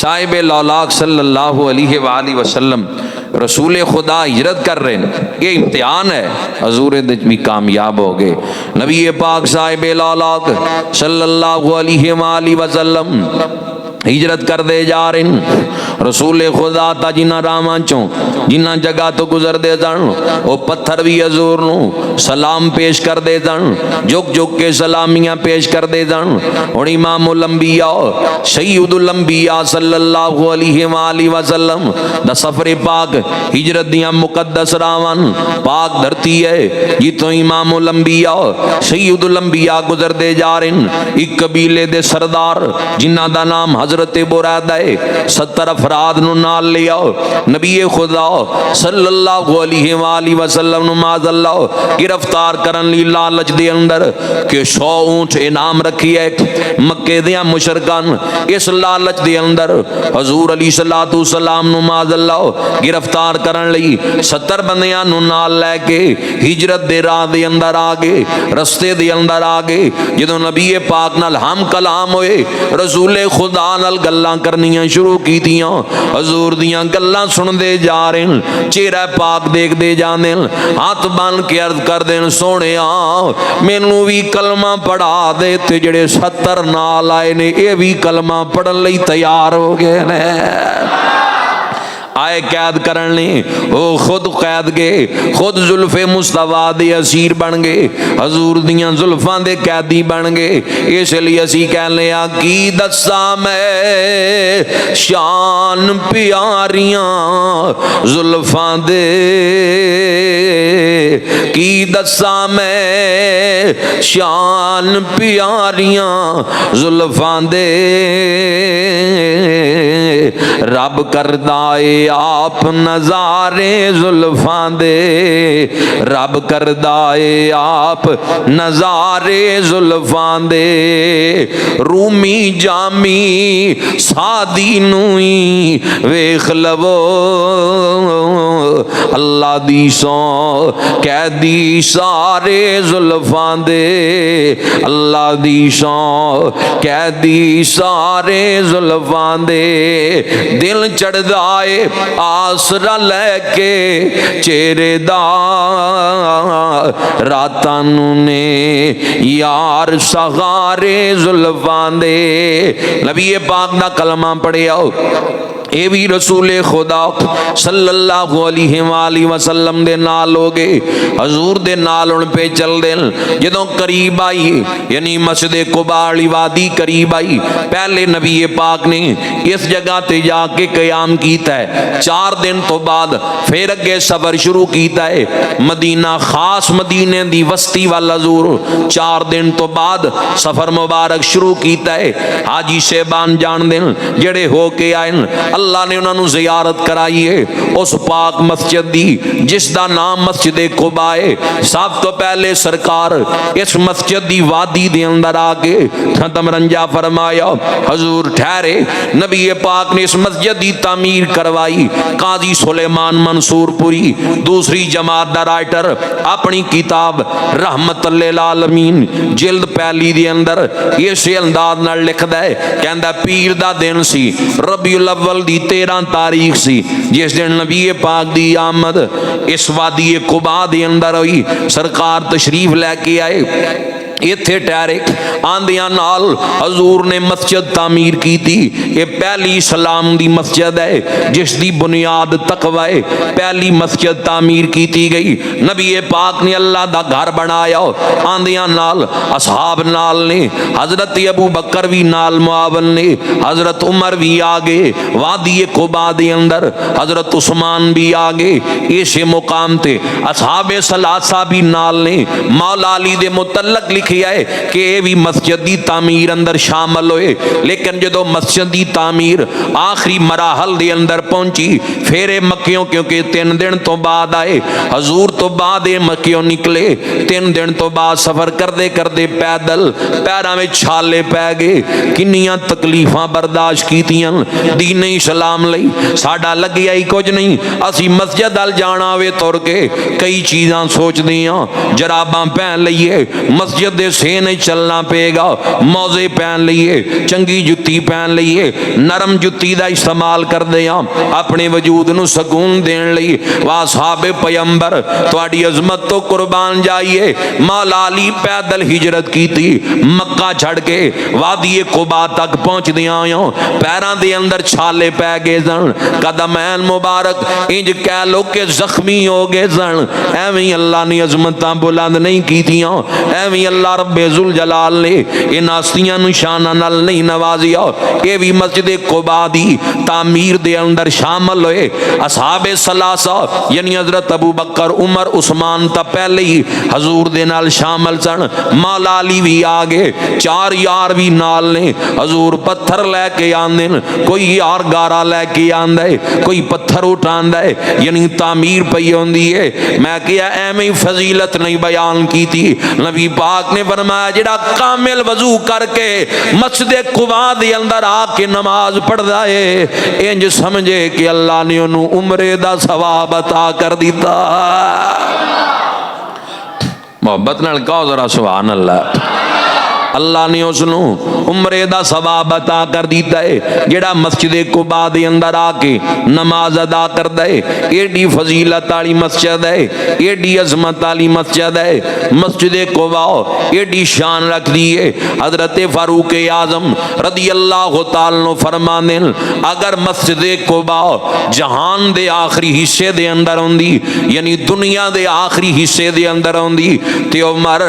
صاحب لولاک صلی اللہ علیہ وآلہ وسلم رسول خدا ہجرت کر رہے ہیں، یہ امتحان ہے، حضور بھی کامیاب ہو گئے۔ نبی پاک صاحب لولاک صلی اللہ علیہ وآلہ وسلم ہجرت کر دے جا رہے ہیں۔ رسول خدا تا جنہ راواں چوں جنہ جگہ تو گزر دے جان وہ پتھر بھی حضور نو سلام پیش کر دے جان، جھک جھک کے سلامیاں پیش کر دے جان۔ اور امام الانبیاء سید الانبیاء صلی اللہ علیہ وآلہ وسلم دا سفر پاک ہجرت دیاں مقدس راوان پاک دھرتی ہے جتوں امام الانبیاء سید الانبیاء گزر دے جا رہے ہیں۔ ایک قبیلے دے سردار جنہ دا نام حضرت برادہ ہے، 70 افراد نو نال لیا نبی خدا صلی اللہ علیہ وآلہ وسلم نماز اللہ گرفتار کرن لی لالچ دے اندر کہ 100 اونٹ انعام رکھی ہے۔ مکے دیاں مشرکان اس لالچ دے اندر حضور علیہ الصلوۃ والسلام نماز اللہ گرفتار کرن لی 70 بندیاں نو نال لے کے ہجرت دے راہ دے اندر آگے رستے دے اندر آگے جدوں نبی پاک نال ہم کلام ہوئے، رسول خدا نال گلاں کرنیاں شروع کیتیاں، حضور دیاں گلاں سن دے جا رہے ہیں، چہرہ پاک دیکھ دے جاندے، ہاتھ بن کے عرض کر دین سونیا مینوں بھی کلمہ پڑھا دے تے جڑے 70 نال آئے نے اے بھی کلمہ پڑھن لئی تیار ہو گئے نے۔ آئے قید کرنے وہ خود قید گئے، خود زلف مصطفیٰ دے اسیر بن گئے، حضور دیاں زلفاں دے قیدی بن گئے۔ اس لیے اسی کہنے کی دساں میں شان پیاریاں زلفاں دے، کی دساں میں شان پیاریاں زلفاں دے، رب کردائے آپ نظارے زلفاں دے، رب کردائے آپ نظارے زلفاں دے، رومی جامی سادی نوئی ویکھ لو اللہ دی سو قیدی سارے زلفاں دے، اللہ دی سو قیدی سارے زلفاں دے، دل چڑھدائے آسرا لے کے چہرے دا راتاں نو نے یار سغارے زلفاں دے۔ نبی پاک دا کلمہ پڑھیا اے بھی رسول خدا صلی اللہ علیہ وآلہ وسلم دے نال ہو گئے، حضور دے نال ان پہ چل دے۔ جدوں قریب آئی یعنی مسجد قباء والی وادی قریب آئی، پہلے نبی پاک نے اس جگہ تے جا کے قیام کیتا ہے، 4 دن تو بعد پھر اگے سفر شروع کیتا ہے مدینہ، خاص مدینے دی وسطی والا حضور 4 دن تو بعد سفر مبارک شروع کیتا ہے۔ حاجی صاحبان جان دین جڑے ہو کے آئے اللہ نے انہوں نے زیارت کرائی ہے اس پاک مسجد دی جس دا نام مسجد قباء ہے۔ سب تو پہلے سرکار اس مسجد دی وادی دے اندر آگے ختم رنجا فرمایا، حضور ٹھہرے، نبی پاک نے اس مسجد دی تعمیر کروائی۔ قاضی سلیمان منصور پوری دوسری جماعت دا رائٹر اپنی کتاب رحمت للعالمین جلد پہلی دے اندر اسی انداز نال لکھدا ہے، کہندا پیر دا دن سی، ربیع الاول دی 13 تاریخ سی، جس دن نبی پاک دی آمد اس وادی قباء دے اندر ہوئی۔ سرکار تشریف لے کے آئے، ایتھے ٹھہرے، آندیاں نال حضور نے مسجد تعمیر کی تھی۔ یہ پہلی اسلام دی مسجد ہے جس دی بنیاد تقوی ہے، پہلی مسجد تعمیر کی گئی۔ نبی پاک نے اللہ دا گھر بنایا، آندیاں نال اصحاب نال نے، حضرت ابو بکر بھی نال معاون نے، حضرت عمر بھی آگے وادی قباء دے اندر، حضرت عثمان بھی آگے اسی مقام تے، اصحاب ثلاثہ بھی نال نے۔ مولا علی دے متعلق لکھ ہے کہ یہ بھی مسجد دی تعمیر اندر شامل ہوئے، لیکن جدو مسجد دی تعمیر آخری مراحل دے اندر پہنچی، پھر مکیوں کیونکہ 3 دن تو بعد آئے، حضور تو بعد مکیوں نکلے، 3 دن تو بعد سفر کردے کردے پیدل پیراں میں چھالے پے گئے، کنیاں تکلیفاں برداشت کیتیاں دین اسلام لئی۔ ساڈا لگیا ہی کچھ نہیں، اسی مسجد ال جانا ہوئے تر کے کئی چیزاں سوچ دیاں، جراباں پہن لئیے، مسجد دے سینے چلنا پے گا، موزے پہن لئیے، چنگی جتی پہن لئیے، نرم جتی دا استعمال کر دیاں اپنے وجود نو سکون دین لئی۔ واصحاب پیمبر تواڈی عظمت تو قربان جائیے، مولا علی پیدل ہجرت کی تھی، مکہ چھڑ کے وادی قبا تک پہنچ دیاں پیراں دے اندر چھالے پہ گئے سن، قدمین مبارک انج کہہ لو کہ زخمی ہو گئے سن۔ ایویں اللہ نے عظمتاں بلند نہیں کی تھیاں، ایویں اللہ رب ذوالجلال نے ان ہستیاں نو شاناں نال نہیں نوازیا۔ اے بھی مسجد قباء دی تعمیر دے اندر شامل ہوئے۔ اصحاب ثلاثہ یعنی حضرت ابو بکر، عمر، عثمان تا پہلے ہی حضور دے نال شامل سن۔ مولا علی بھی آگے، چار یار بھی نال نے۔ حضور پتھر لے کے آندے، کوئی یار گارا لے کے آندے، کوئی پتھر اٹھاندا ہے، یعنی تعمیر پئی ہوندی ہے۔ میں کیا ایویں فضیلت نہیں بیان کی تھی، نبی پاک نے فرمایا جڑا کامل وضو کر کے مسجد قباء دے اندر آ کے نماز پڑھدا ہے، انج سمجھے کہ اللہ نے انہوں عمرے دا ثواب عطا کر دیتا۔ محبت نال کہو ذرا سبحان اللہ۔ اللہ نے اس نو عمرے دا ثواب عطا کر دیتا ہے جڑا مسجد قباء دے اندر آ کے نماز ادا کردا ہے۔ ایڈی فضیلت والی مسجد ہے، ایڈی عظمت والی مسجد ہے مسجد قباء، ایڈی شان رکھ دی ہے۔ حضرت فاروق اعظم رضی اللہ تعالی عنہ فرماندے اگر مسجد قباء جہان دے آخری حصے دے اندر ہوندی، یعنی دنیا دے آخری حصے دے اندر ہوندی، تے عمر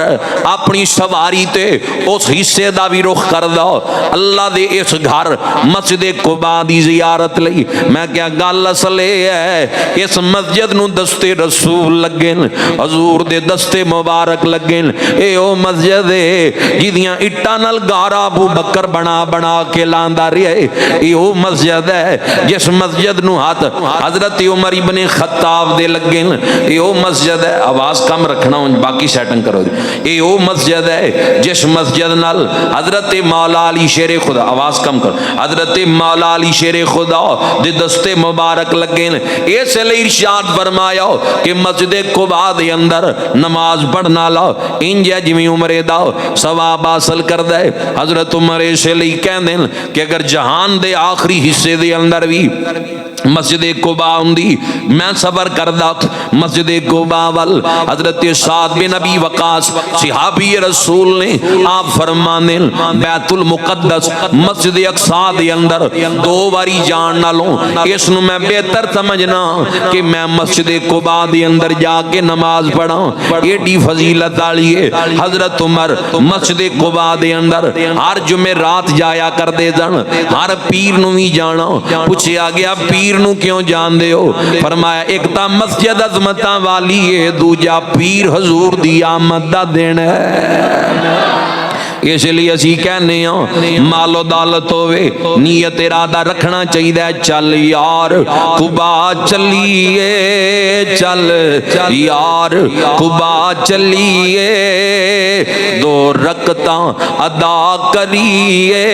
اپنی سواری تے اس حصے دا بھی رخ کر دو اللہ دے اس گھر مسجد قباء دی زیارت لئی۔ میں کیا گل اصل ہے اس مسجد نو دستے رسول لگن، حضور دے دستے مبارک لگن۔ اے او مسجد ہے جدیاں اٹاں نال گارا ابو بکر بنا بنا کے لاندا رہے۔ اے او مسجد ہے جس مسجد نو ہاتھ حضرت عمر ابن خطاب دے لگن۔ اے او مسجد ہے، آواز کم رکھنا باقی سیٹنگ کرو۔ اے او مسجد ہے جس مسجد نال حضرت مولا علی شیر خدا، آواز کم کر، حضرت مولا علی شیر خدا دے دستے مبارک لگین۔ اس لئے ارشاد فرمایا کہ مسجد قباء دے اندر نماز پڑھنا لا انج جویں عمرے دا ثواب حاصل کردا ہے۔ حضرت عمر اس لئے کہندے کہ اگر جہان دے آخری حصے دے اندر بھی مسجد قباء ہوندی، میں سفر کردا مسجد قباء ول۔ حضرت سعد بن ابی وقاص صحابی رسول نے آپ فرمانے بیت المقدس مسجد اقصی دے اندر دو باری جان نالوں اس نو میں بہتر سمجھنا کہ میں مسجد قباء دے اندر جا کے نماز پڑھاں۔ ایڈی فضیلت والی ہے۔ حضرت عمر مسجد قباء دے اندر ہر جمعرات جایا کردے سن، ہر پیر نو بھی جانا۔ پوچھا گیا پیر نو کیوں جان دے ہو؟ فرمایا ایک تا مسجد عظمتاں والی ہے، دوجا پیر حضور دی آمد دا دن ہے۔ اس لیے اسی کہنے ہیں مال و دولت ہوئے نیت ارادہ رکھنا چاہیے۔ چل یار قباء چلیے، چل یار قباء چلیے، دو رکعتاں ادا کریے،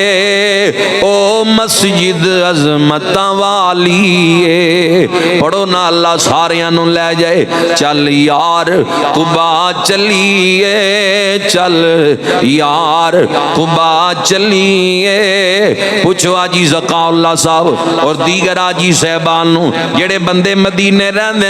او مسجد عظمتاں والی ہے۔ پڑھو نا اللہ ساریاں نو لے جائے۔ چل یار قباء چلیے، چل یار قباء چلیے۔ پوچھو آجی زکا اللہ صاحب اور دیگر آجی صاحبان جڑے بندے مدینے رہندے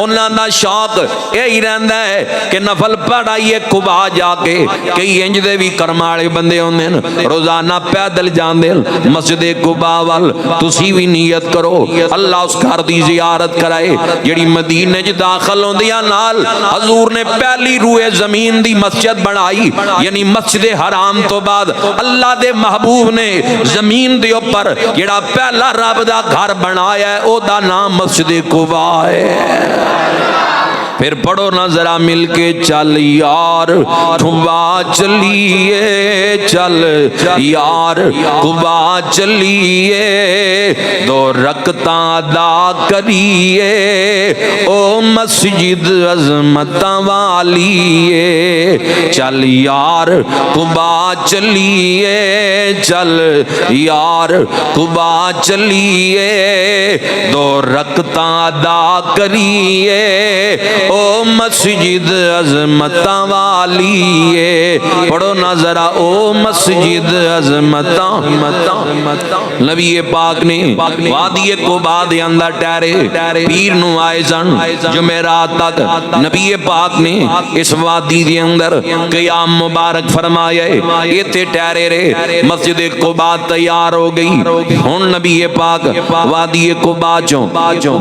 انہاں دا شوق یہی رہندا ہے کہ نفل پڑھائیے قباء جا کے۔ کئی انج دے بھی کرم والے بندے ہوندے روزانہ پیدل جاندے مسجد قباء ول۔ تسی بھی نیت کرو اللہ اس گھر دی زیارت کرائے جڑی مدینے وچ داخل ہوندیاں نال حضور نے پہلی روئے زمین دی مسجد بنائی، یعنی مسجد حرام تو بعد اللہ دے محبوب نے زمین دے اوپر جڑا پہلا رب دا گھر بنایا ہے او دا نام مسجد قباء ہے۔ پھر پڑھو نا ذرا مل کے چل یار قباء چلیے، چل یار قباء چلیے، دو رکعتاں ادا کریے او مسجد عظمتاں والیے چل یار قبا چلیے چل یار قبا چلیے دو رکعتاں ادا کریے او مسجد عظمتاں والیے پڑھو نا ذرا او مسجد عظمتاں نبی پاک نے وادی قباء دے اندر ٹھہرے پیر نو آئے سن جمعرات تک نبی پاک نے اس وادی دے اندر قیام مبارک فرمایا ایتھے ٹھہرے رہے مسجد قباء تیار ہو گئی ہن نبی پاک وادی قباء چوں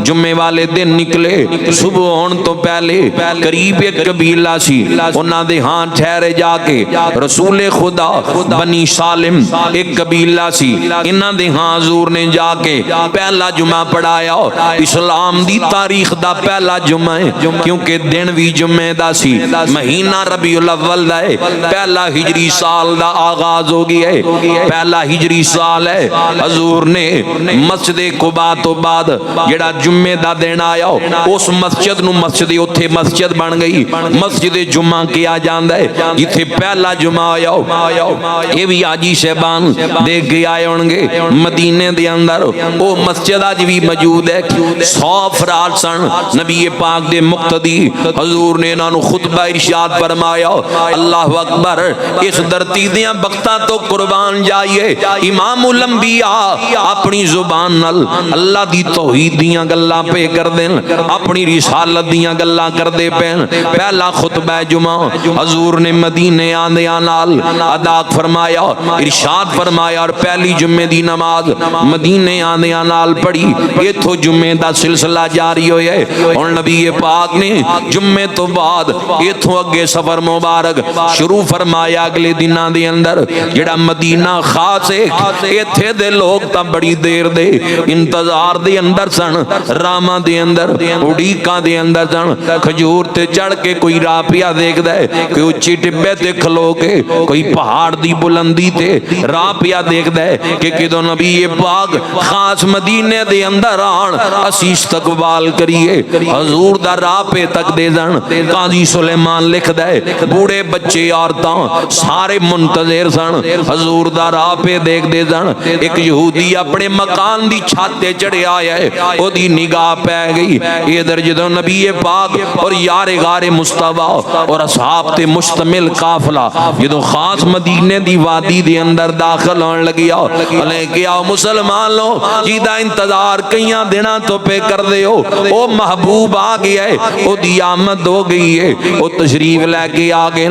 جمعے والے دن نکلے صبح ہون تو پہلے قریب ایک قبیلہ سی انہاں دے ہاں ٹھہرے جا کے رسول خدا بنی سالم ایک قبیلہ سی انہاں دے ہاں حضور نے جا کے پہلا جمعہ پڑھایا اسلام دی تاریخ دا پہلا جمعہ ہے کیونکہ دن بھی جمعہ دا سی مہینہ ربیع الاول دا ہے پہلا ہجری سال دا آغاز ہو گیا ہے پہلا ہجری سال ہے حضور نے مسجد قباء تو بعد جڑا جمعہ دا دن آیا اس مسجد نو مسجد اتھے مسجد بن گئی مسجد جمعہ کیا جاندہ ہے جتھے پہلا جمعہ آیا یہ بھی آجی شہبان دیکھ گئے آئے ہونگے مدینے دے اندر وہ مسجد آج بھی موجود ہے 100 افراد سن نبی پاک دے مقتدی حضور نے انہوں خطبہ ارشاد فرمایا اللہ اکبر اس دھرتی دیاں بختہ تو قربان جائیے امام الانبیاء اپنی زبان نل اللہ دی توحید دیاں گلاں پہ کر دیں اپنی رسالت دیاں گلاں کر دے پین پہلا خطبہ جمعہ حضور نے مدینے آندیاں نال ادا فرمایا ارشاد فرمایا اور پہلی جمعے دی نماز مدینے آندیاں نال پڑھی یہ تو جمعے دا سلسلہ جاری ہوئے اور نبی پاک نے جمعے تو بعد یہ تو اگے سفر مبارک شروع فرمایا اگلے دنوں دے اندر جڑا مدینہ خاص ہے یہ تھے دے لوگ تا بڑی دیر دے انتظار دے اندر سن راما دے اندر اڑیکا دے اندر سن کھجور تے چڑھ کے کوئی راہ پیا دیکھ دے کوئی اچھی ٹبے تے کھلو کے کوئی پہاڑ دی بلندی تے راہ پیا دیکھ دے کہ کدو نبی پاک خاص مدینے دے اندر آن اسی استقبال کریے حضور دا راہ پہ تک دے زن قاضی سلیمان لکھ دے بوڑے بچے عورتاں سارے منتظر سن حضور دا راہ پہ دیکھ دے زن ایک یہودی اپنے مکان دی چھاتے چڑھے آیا ہے او دی نگاہ پہ گئی ادھر جدو نبی پاک اور یار غار مصطفیٰ اور اصحاب تے مشتمل قافلہ جدو خاص مدینے دی وادی دے اندر داخل ہونے لگیا علیہ کیا مسلمان لو جیدہ انتظار کئیاں دینا تو پہ کر دے ہو او محبوب آگیا ہے او دی آمد ہو گئی ہے او تشریف لے کے آگے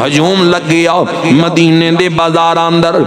ہجوم لگ گیا مدینے دے بازار اندر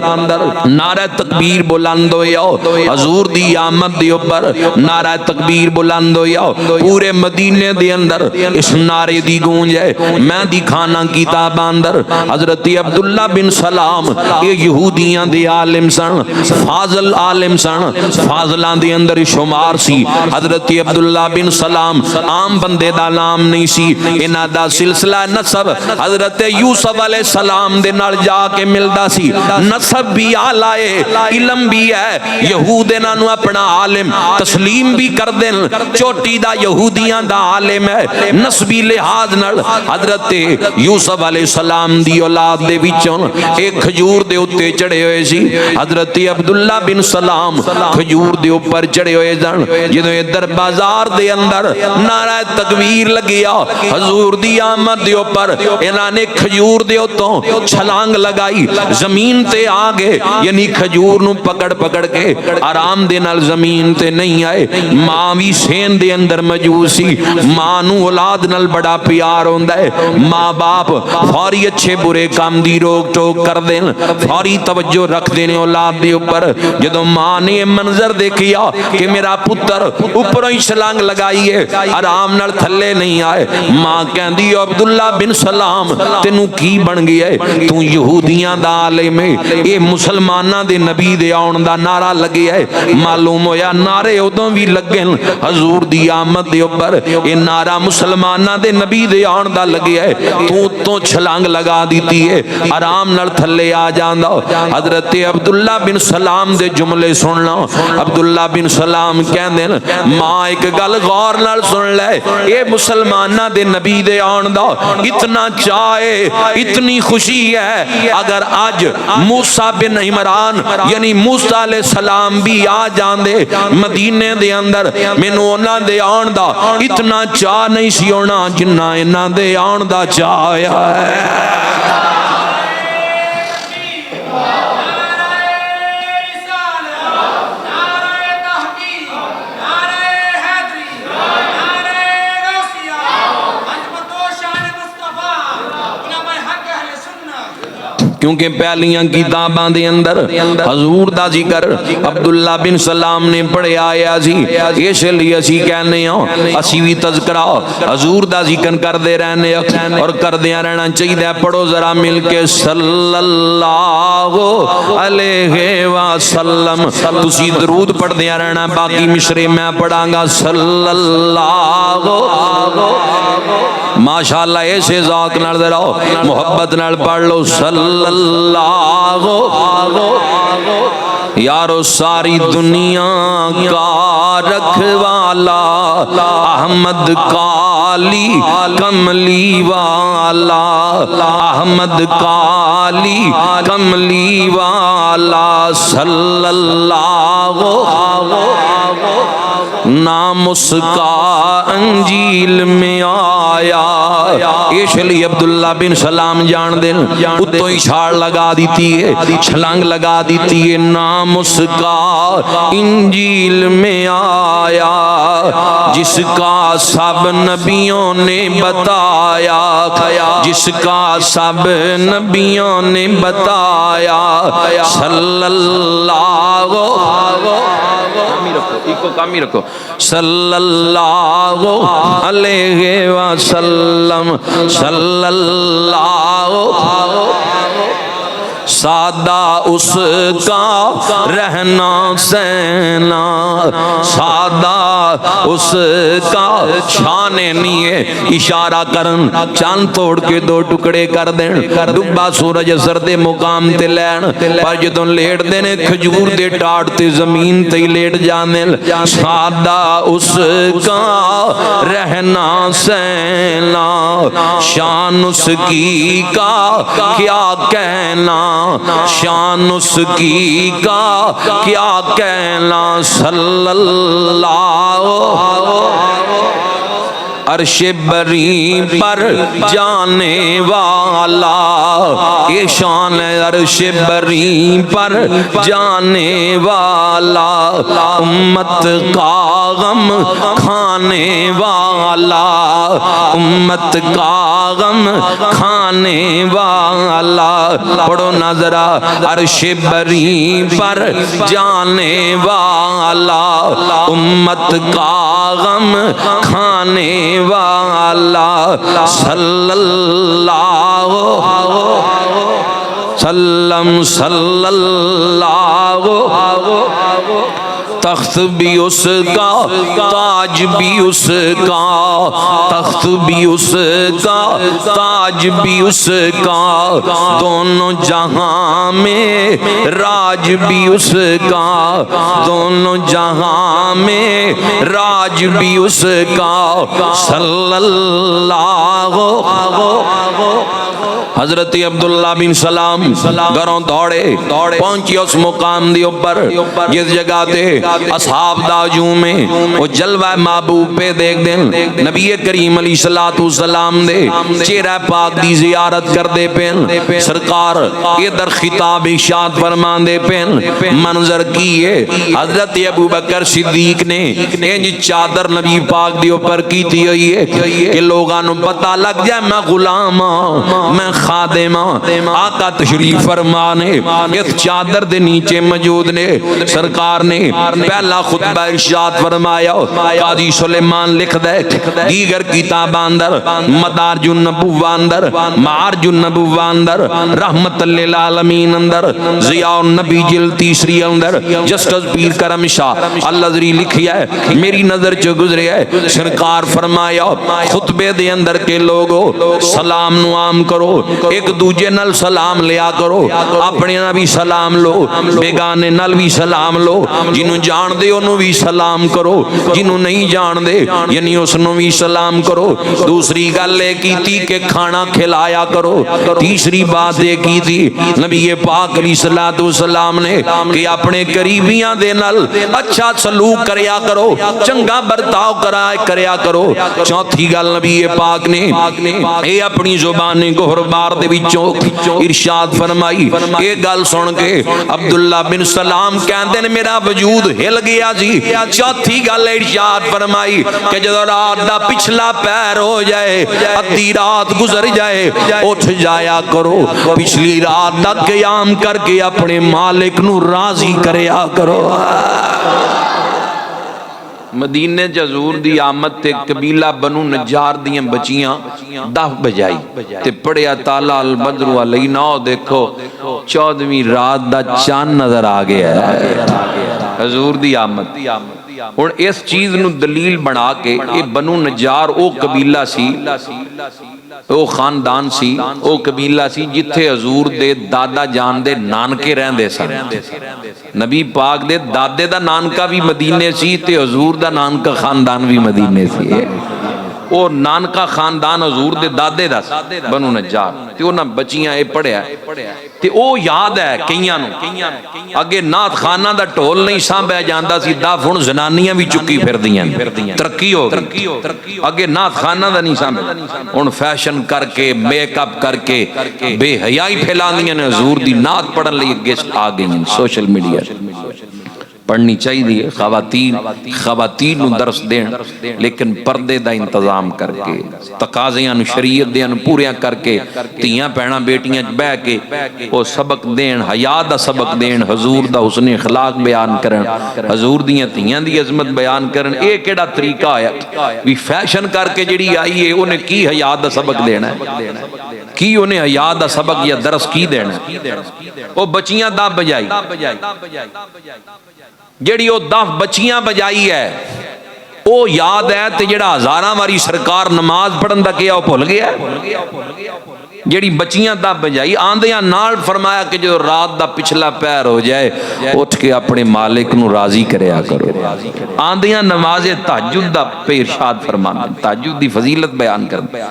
نعرہ تکبیر بلند ہویا حضور دی آمد دے اوپر نعرہ تکبیر بلند ہویا پورے مدینے دے اندر اس نعرے دی گونج ہے میں دکھانا کتاب اندر حضرت عبداللہ بن سلام یہ یہودیاں دے عالم سن فاضل عالم سن فاضلان دے اندر شمار سی حضرت عبداللہ بن سلام عام بندے دا نام نہیں سی انہاں دا سلسلہ نسب حضرت یوسف علیہ السلام دے نال جا کے ملدا سی نسب بھی آلائے علم بھی ہے یہود انہاں نو اپنا عالم تسلیم بھی کر دیں چوٹی دا یہودیاں دا عالم ہے نسبی لحاظ نال حضرت یوسف علیہ السلام دی اولاد دے وچوں ایک کھجور دے اتے چڑھے ہوئے سی حضرت عبداللہ بن سلام کھجور دے اوپر چڑھے ہوئے سن جدوں ادھر بازار دے اندر نعرہ تکبیر لگیا حضور دی آمد دے اوپر انہاں نے کھجور دے اوتوں چھلانگ لگائی زمین تے آگے یعنی کھجور نو پکڑ کے آرام دے نال زمین تے نہیں آئے ماں بھی سین دے اندر موجود سی ماں نو اولاد نال بڑا پیار ہوندا ہے ماں باپ فوری اچھے برے کام دی روک ٹوک کر دین فوری توجہ رکھ دینے اولاد دے اوپر جدو ماں نے منظر دیکھیا کہ میرا پتر اوپروں ہی چھلانگ لگائی ہے آرام نال تھلے نہیں آئے ماں کہندی عبداللہ بن سلام تینوں کی بن گیا ہے تو یہودیاں دا عالم ہے اے مسلماناں دے نبی دے آن دا نعرہ لگیا ہے معلوم ہویا نعرے ادوں بھی لگن حضور دی آمد دے اوپر اے نعرہ مسلماناں دے نبی دے آن دا لگیا ہے تو چھلانگ لگا دیتی ہے آرام نال تھلے آ جاندا حضرت عبداللہ بن سلام دے جملے سن لا۔ عبداللہ بن سلام کہندے ماں ایک گل غور نال سن لے، اے مسلمانہ دے نبی دے آن دا اتنا چاہے، اتنی خوشی ہے، اگر آج موسیٰ بن عمران یعنی موسیٰ علیہ السلام بھی آ جاندے مدینے دے اندر، مینوں انہاں دے آن دا اتنا چاہ نہیں سی ہونا جنہ انہاں دے آن دا چاہیا ہے۔ کیونکہ پہلیاں کتاباں دے اندر حضور دا ذکر عبداللہ بن سلام نے پڑھے آیا سی، اس لیے اسی کہنے ہوں اسی بھی تذکرہ حضور دا ذکر کر دے رہنے اور کر دیا رہنا چاہیے۔ پڑھو ذرا مل کے صلی اللہ علیہ وسلم، تسی درود پڑھ دیا رہنا، باقی مشرے میں پڑھاں گا صلی اللہ، ماشاءاللہ ایسے ذوق نال ذرا محبت نال پڑھ لو صلی اللہ۔ یارو ساری دنیا کا رکھوالا احمد کالی کملی والا، احمد کالی کملی والا صلی اللہ، نام اس کا انجیل میں آیا۔ اس لیے عبداللہ بن سلام جان دن اتو ہی چھاڑ لگا دیتی ہے، چھلانگ لگا دیتی ہے، نام اس کا انجیل میں آیا، جس کا سب نبیوں نے بتایا، جس کا سب نبیوں نے بتایا صلی اللہ، کامی رکھو صلی اللہ علیہ وسلم، صلی اللہ، سادہ اس کا رہنا سینا، سادہ اس کا شان نیے، اشارہ کرن چاند توڑ کے دو ٹکڑے کر دین، ڈبا سورج سرد مقام تے لین، پر جدوں لیٹ دینے کھجور دے ٹاٹ تے زمین تے لیٹ جانے، سادہ اس کا رہنا سینا، شان اس کی کا کیا کہنا، شان اس کی کا کیا کہنا صلی اللہ، عرش بری پر جانے والا، یہ شان ہے عرش بری پر جانے والا، امت کا غم کھانے والا، امت کا غم کھانے والا، پڑھو نظرہ عرش بری پر جانے والا، امت کا غم کھانے والا صلی اللہ وسلم، صلی اللہ، تخت بھی اس کا، تاج بھی اس کا، تخت بھی اس کا، تاج بھی اس کا، دونوں جہاں میں راج بھی اس کا، دونوں جہاں میں راج بھی اس کا صلی اللہ۔ حضرت عبداللہ بن سلام گھروں دوڑے پہنچی اس مقام دی اوپر جس جگہ تے اصحاب دا ہجوم میں وہ جلوہ محبوب پہ دیکھ دیں، نبی کریم علیہ السلام دے چہرہ پاک دی زیارت کر دے پین، سرکار یہ در خطاب ارشاد فرمان دے پین، منظر کیے حضرت ابو بکر صدیق نے انج چادر نبی پاک دی اوپر کی تھی ہوئی ہے کہ لوگاں نو پتہ لگ جائے میں غلام ہاں، میں خادم ہاں، آقا تشریف فرمانے اس چادر دے نیچے موجود نے، سرکار نے پہلا خطبہ ارشاد فرمایا، قاضی سلیمان لکھ دے دیگر کتاب اندر، مدارج النبوہ اندر، معارج النبوہ اندر، رحمت للعالمین اندر، ضیاء النبی جلد تیسری اندر جسٹس پیر کرم شاہ الازری لکھیا ہے، میری نظر چ گزرے ہے، سرکار فرمایا خطبے دے اندر کے لوگو سلام نو عام کرو، ایک دوجے نال سلام لیا کرو، اپنے نال بھی سلام لو، بیگانے نال بھی سلام لو، جنوں جان دے انہوں بھی سلام کرو، جنوں نہیں جان دے یعنی اس نوں بھی سلام کرو۔ دوسری گل یہ کی تھی کہ کھانا کھلایا کرو۔ تیسری بات یہ کی تھی نبی پاک علیہ الصلوۃ والسلام نے کہ اپنے قریبیاں دے نال اچھا سلوک کریا کرو، چنگا برتاؤ کریا کرو۔ چوتھی گل نبی پاک نے اے اپنی زبان گہر بار دے وچوں ارشاد فرمائی۔ اے گل سن کے عبداللہ بن سلام کہندے نے میرا وجود ہل گیا جی۔ چوتھی گل ارشاد فرمائی کہ جدو رات دا پچھلا پیر ہو جائے، ادھی رات گزر جائے، اٹھ جایا کرو، پچھلی رات دا قیام کر کے اپنے مالک نو راضی کریا کرو۔ مدینے حضور دی آمد تے قبیلہ بنو نجار دیاں بچیاں دف بجائی تے پڑھیا تالا البدر علینا، دیکھو 14ویں رات دا چاند نظر آ گیا ہے حضور دی آمد۔ اور اس چیز نو دلیل بنا کے اے بنو نجار او قبیلہ سی، او خاندان سی، او قبیلہ سی جتھے حضور دے دادا جان دے نانکے رہندے سن۔ نبی پاک دے دادے دا نانکا بھی مدینے سی تے حضور دا نانکا خاندان بھی مدینے سی۔ او نانکا خاندان حضور دے دادے دا بنو نجار تے انہاں بچیاں اے پڑھیا تے او یاد ہے کئیاں نو اگے نعت خانہ دا ٹول نہیں سانبھیا جاندا سی، دف ہن زنانیاں بھی چکی پھردیاں، ترقی ہو گئی، اگے نعت خانہ دا نہیں سانبھیا، ہن فیشن کر کے میک اپ کر کے بے حیائی پھیلاندیاں نے حضور دی نعت پڑھن لئی اگے آ گئیں سوشل میڈیا۔ پڑھنی چاہیے خواتین نو درس دین، لیکن پردے دا انتظام کر کے، تقاضیاں نو شریعت دیاں نو پوریاں کر کے، تیاں پینا بیٹیاں بہ کے او سبق دین، حیا دا سبق دین، حضور دا حسن اخلاق بیان کرن، حضور دیاں تیاں دی عظمت بیان کرن۔ اے کیڑا طریقہ آیا بھی فیشن کر کے جڑی آئی ہے انہیں کی حیا دا سبق دینا ہے، کی انہیں حیا دا سبق یا درس کی دینا ہے؟ او بچیاں دف بجائی، جیڑی او دف بچیاں بجائی ہے او یاد ہے تے جڑا ہزاراں واری سرکار نماز پڑھن دا کیا او بھول گیا ہے؟ جیڑی بچیاں دف بجائی آندیاں نال فرمایا کہ جو رات دا پچھلا پیر ہو جائے اٹھ کے اپنے مالک نو راضی کریا کرو۔ آندیاں نماز تہجد دا پہ ارشاد فرمانا، تہجد دی فضیلت بیان کرنا۔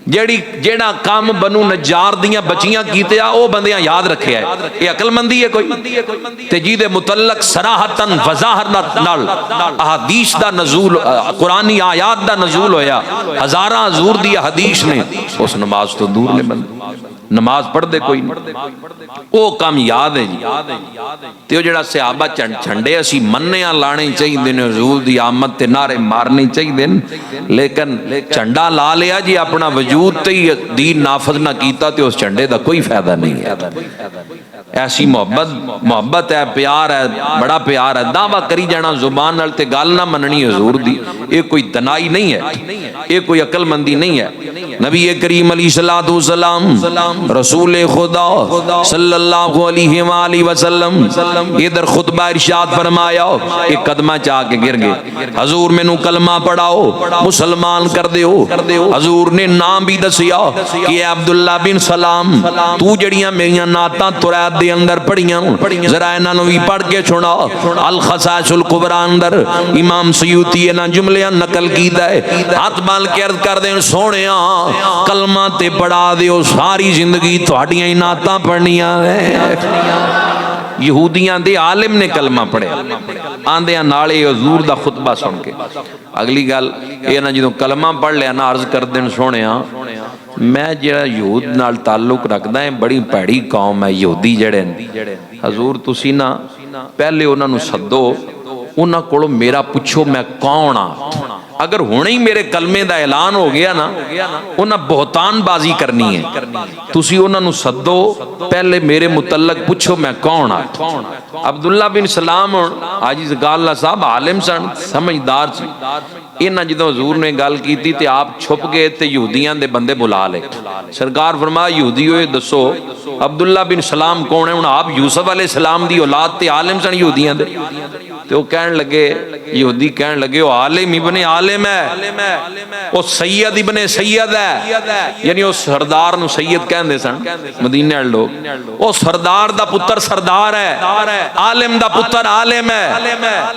جیڑا کام بنو نجار دیاں بچیاں کیتے آ او بندیاں یاد رکھے ہے، یہ عقل مندی ہے کوئی تے جی دے متعلق صراحتاً وضاحت نال احادیث دا نزول، قرآنی آیات دا نزول ہویا، ہزاراں حضور دی حدیث نے اس نماز تو دور نے بند، نماز پڑھ دے کوئی نہیں، او کام یاد ہے جی۔ تے جڑا صحابہ چھنڈے اسی منیاں لانے چاہیے نے، حضور دی آمد تے نعرے مارنے چاہیے، لیکن جھنڈا لا لیا جی اپنا وجود تے دین نافذ نہ کیتا تے اس جھنڈے دا کوئی فائدہ نہیں ہے۔ ایسی محبت ہے، پیار ہے، بڑا پیار ہے، دعویٰ کری جانا زبان نال تے گل نہ مننی حضور دی، یہ کوئی دنائی نہیں ہے، یہ کوئی عقل مندی نہیں ہے۔ نبی کریم علیہ الصلوۃ والسلام رسول خدا صلی اللہ علیہ وآلہ وسلم ادھر خطبہ ارشاد فرمایا، ایک قدمہ چاہ کے گر گئے، حضور میں نو کلمہ پڑھاؤ، مسلمان کر دیو۔ حضور نے نام بھی دسیا کہ عبداللہ بن سلام، تو جڑیاں میریاں نعتاں ترائت دے اندر پڑھیاں ذرا انہاں نو بھی پڑھ کے چھوڑا۔ الخصائص الکبریٰ اندر امام سیوطی انہاں جملیاں نقل کیتا ہے، ہاتھ بال کے عرض کر دیں سونیاں کلمہ تے پڑھا دیو، ساری زندگی تہاڈیاں ہی نعتاں پڑھنیاں ہیں۔ یہودیاں دے عالم نے کلمہ پڑھے، آندیاں نالے حضور دا خطبہ سن کے اگلی گل یہ نہ جدوں کلمہ پڑھ لیا نہ عرض کر دیں سونیاں میں جڑا یہود نال تعلق رکھدا ہے، بڑی پیڑی قوم ہے یہودی جڑے، حضور تسی نہ پہلے انہاں نو سدو، انہاں کولوں میرا پوچھو میں کون ہاں، اگر ہونے ہی میرے کلمے دا اعلان ہو گیا نا انہاں بہتان بازی کرنی ہے، تسی انہاں نو سدو پہلے میرے متعلق پوچھو میں کون ہاں۔ عبداللہ بن سلام حاجی زکا اللہ صاحب عالم سن، سمجھدار سی، انہاں جدوں حضور نے گل کیتی تے آپ چھپ گئے تے یہودیاں دے بندے بلا لے، سرکار فرمایا یہودیو یہ دسو عبداللہ بن سلام کون ہے؟ انہاں آپ یوسف علیہ السلام دی اولاد تے عالم سن یہودیاں دے، تے وہ کہن لگے یہودی کہنے لگے وہ عالم ابن عالم ہے، وہ سید ابن سید ہے، یعنی وہ سردار نو سید کہندے سن مدینے والے لوگ، وہ سردار دا پتر سردار ہے، عالم دا پتر عالم ہے۔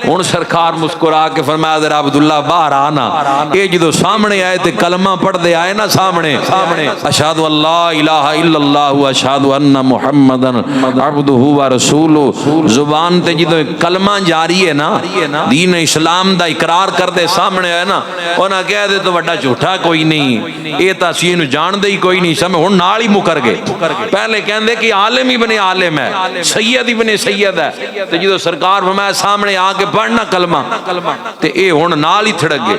ہن سرکار مسکرا کے فرمایا ذرا عبداللہ باہر آنا، یہ جدو سامنے آئے تے کلمہ پڑھ دے آئے نا سامنے، اشہد اللہ الہ الا اللہ واشہد ان محمد عبدہ ورسولہ، زبان تے جدو کلمہ جاری ہے نا، دین اسلام دا اقرار کر دے سامنے ہے نا، انہاں کہہ دے تو بڑا جھوٹا کوئی نہیں، یہ تا اسی نو جان دے ہی کوئی نہیں، سمجھ ہن نال ہی مکر گئے۔ پہلے کہندے کہ عالم ابن عالم ہے، سید ابن سید ہے، تے جدو سرکار فرمایا سامنے آ کے پڑھنا کلمہ تے اے ہن نال ہی تھڑک گئے۔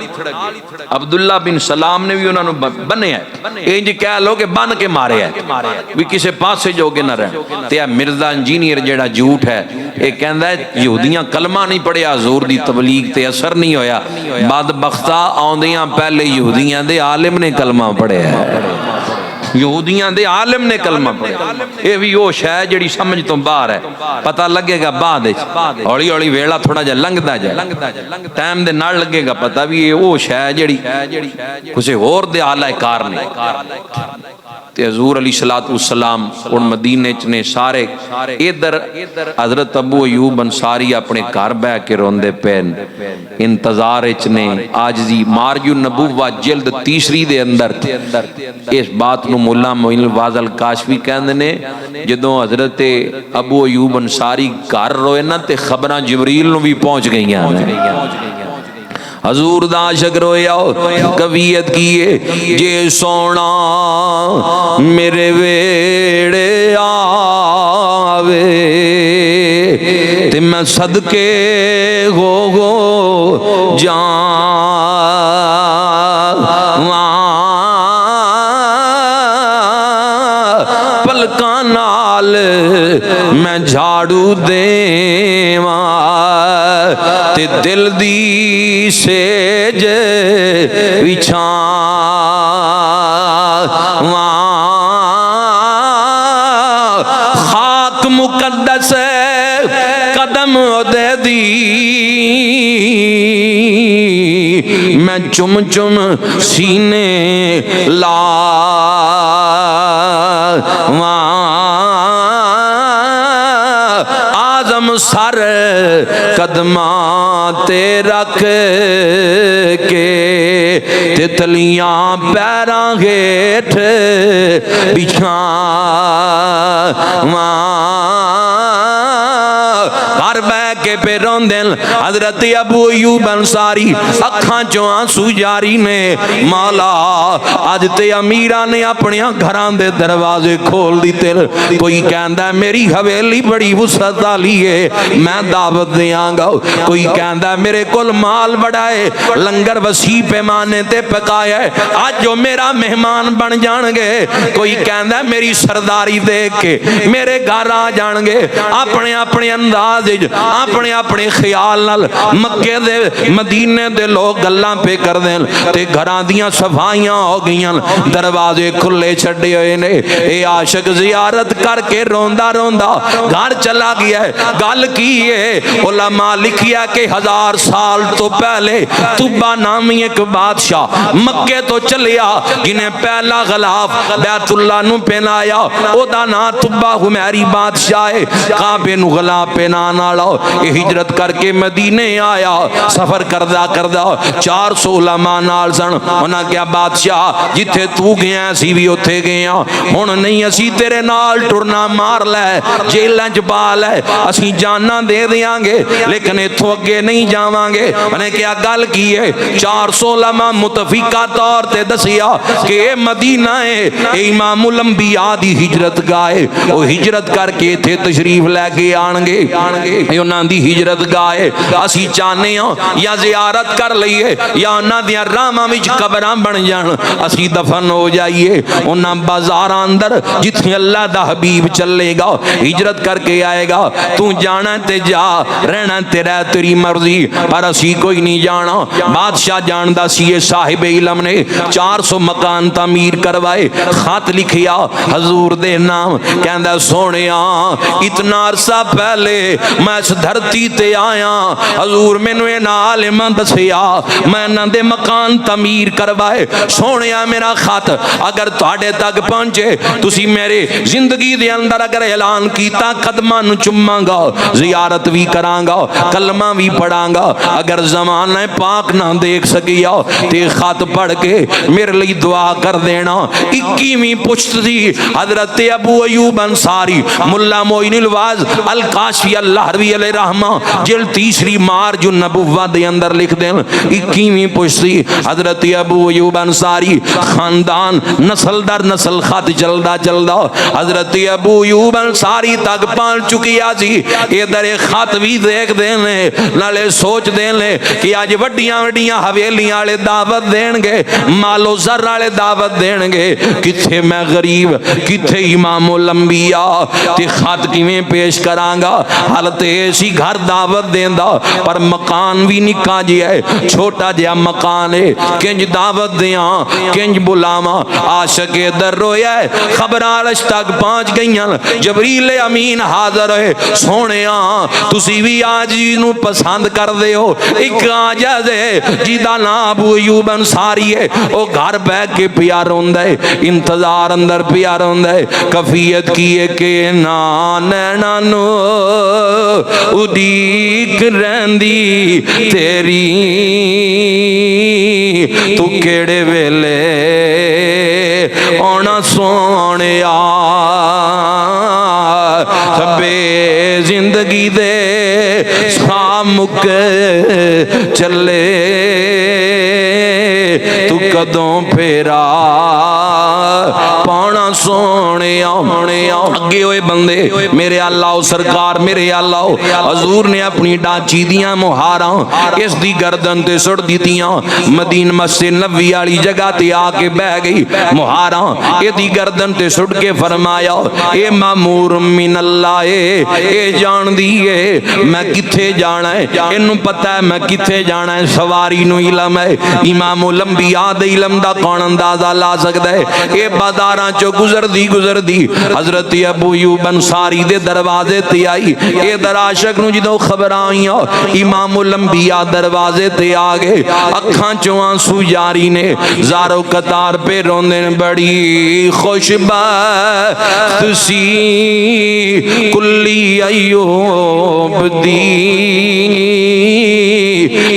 عبداللہ بن سلام نے بھی انہاں نو بنے ہے، انج کہہ لو کہ بن کے مارے ہے بھی کسے پاسے جوگے نہ رہے۔ تے مرزا انجینئر جیڑا جھوٹ ہے یہ کہندا ہے یہودیاں کلمہ نہیں پڑھیا، حضور دی تبلیغ تے اثر نہیں ہویا، بدبختہ آندیاں پہلے یہودیاں دے عالم نے کلمہ پڑھیا ہے، یہودیاں دے عالم نے کلمہ پڑھیا۔ یہ بھی وہ شے جڑی سمجھ تو باہر ہے، پتہ لگے گا بعد وچ، ہولی ہولی ویلا تھوڑا جا لنگدا جائے، ٹائم دے نال لگے گا پتہ بھی یہ وہ شے جڑی کسے ہور دے اعلی کار نے۔ تے حضور علیہ الصلوۃ والسلام اور مدینے چ نے سارے ادھر حضرت ابو ایوب انصاری اپنے گھر بیٹھ کے روندے پین انتظار وچ نے، عاجزی مارج النبوہ جلد تیسری دے اندر اس بات نو مولا معین الواضح الکاشفی کہندے نے، جدوں حضرت ابو ایوب انصاری گھر روئے نا تے خبراں جبریل نو بھی پہنچ گئیاں، حضور دا عاشق رویا کبیت کیے جے سونا میرے ویڑے آوے تے میں صدقے گو جان پلکاں نال میں جھاڑو دیواں تے دل دی سیج وچھاواں خاک مقدس قدم دے دی میں چم چم سینے لاواں آزم سر قدماں تے رکھ کے تے تلیاں پیراں ہیٹھ بچھاواں گھر بہ کے پہ روندن حضرت ابو ایوب انصاری اکھاں چوں آنسو جاری نے، مولا اج تے امیراں نے اپنے گھراں دے دروازے کھول دیتے، کوئی کہندا میری حویلی بڑی وسعت والی ہے میں دعوت دیاں گا، کوئی کہندا میرے کول مال بڑا ہے لنگر وسیع پیمانے تے پکایا ہے اج جو میرا مہمان بن جان گے، کوئی کہندا میری سرداری دیکھ کے میرے گھر آ جان گے، اپنے اپنے انداز اپنے اپنے خیال نال مکے دے مدینے دے لوگ گلاں پہ کر دین تے گھراں دیاں صفائیاں ہو گئیاں، دروازے کھلے چھڈے ہوئے نے۔ اے عاشق زیارت کر کے روندا روندا گھر چلا گیا ہے۔ گل کی ہے علماء لکھیا کہ 1000 سال تو پہلے طبہ نامی ایک بادشاہ مکے تو چلیا جنہیں پہلا غلاف بیت اللہ نو پہنایا، او دا نام طبہ حمیری بادشاہ ہے، کعبے نو غلاف پہنانا یہ ہجرت کر کے مدینے آیا، سفر کردہ کردہ 400 علماء نال سن، انہاں کیا بادشاہ جتھے تو گیا اسی بھی اتھے گیا، ہن نہیں اسی تیرے نال ٹرنا مار لے جیلیں چپا لے اسی جانا دے دیاں گے لیکن اتھو اگے نہیں جاواں گے۔ انہیں کیا گل کی ہے 400 علماء متفقہ طور تے دسیا کہ اے مدینہ ہے، اے امام الانبیاء دی ہجرت گاہ، وہ ہجرت کر کے تھے تشریف لے کے آن گے، انہاں دی ہجرت گاہے اسی چاہنے ہاں یا زیارت کر لئیے یا انہاں دیاں راہاں وچ قبراں بن جان اسی دفن ہو جائیے، انہاں بازاراں اندر جتھے اللہ دا حبیب چلے گا ہجرت کر کے آئے گا، تو جانا تے جا رہنا تیرا تیری مرضی، پر اسی کوئی نہیں جانا۔ بادشاہ جاندا سی صاحب علم نے 400 مکان تعمیر کروائے، خط لکھیا حضور دے نام، کہندا سونیا اتنا عرصہ پہلے میں اس دھرتی تے آیا حضور مینوں اے عالم دسیا میں انہاں دے مکان تعمیر کروائے سونیا میرا خط اگر تواڈے تک پہنچے تسی میرے زندگی دے اندر اگر اعلان کیتا قدماں نوں چوماں گا زیارت بھی کراں گا کلمہ بھی پڑھاں گا اگر زمانہ پاک نہ دیکھ سکیا تے خط پڑھ کے میرے لیے دعا کر دینا 21ویں پشت دی حضرت ابو ایوب انصاری ملا معین الواعظ الکاشفی اللاہروی علیہ رحمہ جلد 3 مارج النبوہ دے اندر لکھ دیں 21ویں پشت دی حضرت ابو ایوب انصاری خاندان نسل در نسل خط چلدا چلدا حضرت ابو ایوب انصاری تک پہنچ چکی آجی ادھر خط بھی دیکھ دیں لے نالے سوچ دیں لے کہ آج وڈیاں وڈیاں حویلیاں والے دعوت دیں گے مال و زر والے دعوت دیں گے کتھے میں غریب کتھے امام الانبیاء تے خط کیویں پیش کراں گا حالت ایسی گھر دعوت دیندا پر مکان بھی نکا جی ہے چھوٹا جہا مکان ہے کنج دعوت دیاں کنج بلاواں عاشق در رویا ہے خبراں عرش تک پہنچ گئیاں جبریل امین حاضر ہے سونیاں تسی بھی آج نو پسند کر دے ہو ایک آجز ہے جیدہ نا ابو ایوب انصاری ہے او گھر بیٹھ کے پیار ہوندہ ہے انتظار اندر پیار ہوندہ ہے کفیت کیے کہ نانو اڈیک رہندی تیری تو کیڑے ویلے اونا سونیا سبے زندگی دے سامک چلے تو کدوں پھیرا پانا سونے اگے ہوئے بندے میرے اللہ سرکار میرے اللہ حضور نے اپنی ڈانچی دیاں مہاراں اس دی گردن تے سڑ دیتیاں مدین مسجد نبوی والی جگہ تے آ کے بہ گئی مہاراں اے دی گردن تے سڑ کے فرمایا اے مامور من اللہ اے جان دیئے میں کتھے جانا ہے انہوں پتہ ہے میں کتھے جانا ہے سواری نو علم ہے امام الانبیاء دے علم دا کون اندازہ لا سکتا ہے اے بازاراں چو گزر دی حضرت ابو ایوب انصاری دے دروازے تے آئی اے در عاشق نو جدو خبر آئیاں امام الانبیاء دروازے تے آگے اکھاں چو آنسو جاری نے زارو قطار پہ روندے بڑی خوش بخت سی کلی ایوب دی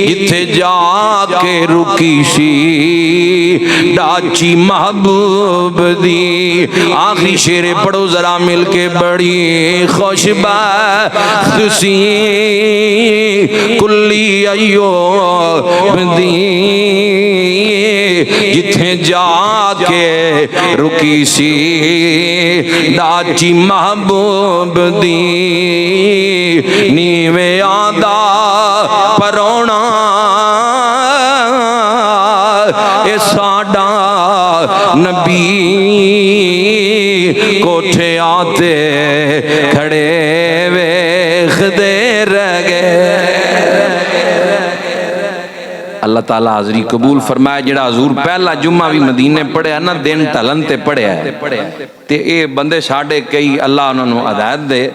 جتھے جا کے رکی سی ڈاچی محبوب دی آخری شیر پڑھو ذرا مل کے بڑی خوش بخت سی کلی ایوب دی جتھے جا کے رکی سی ڈاچی محبوب دی نیوے آدھا پرونا اے ساڈا نبی کوٹھے آتے کھڑے ویکھ دے رہ گئے اللہ تعالیٰ حاضری قبول فرمائے جڑا حضور پہلا جمعہ بھی مدینے پڑھے نا دن ٹلن تے پڑھے تے اے بندے ساڑھے کئی اللہ انہوں نے ہدایت دے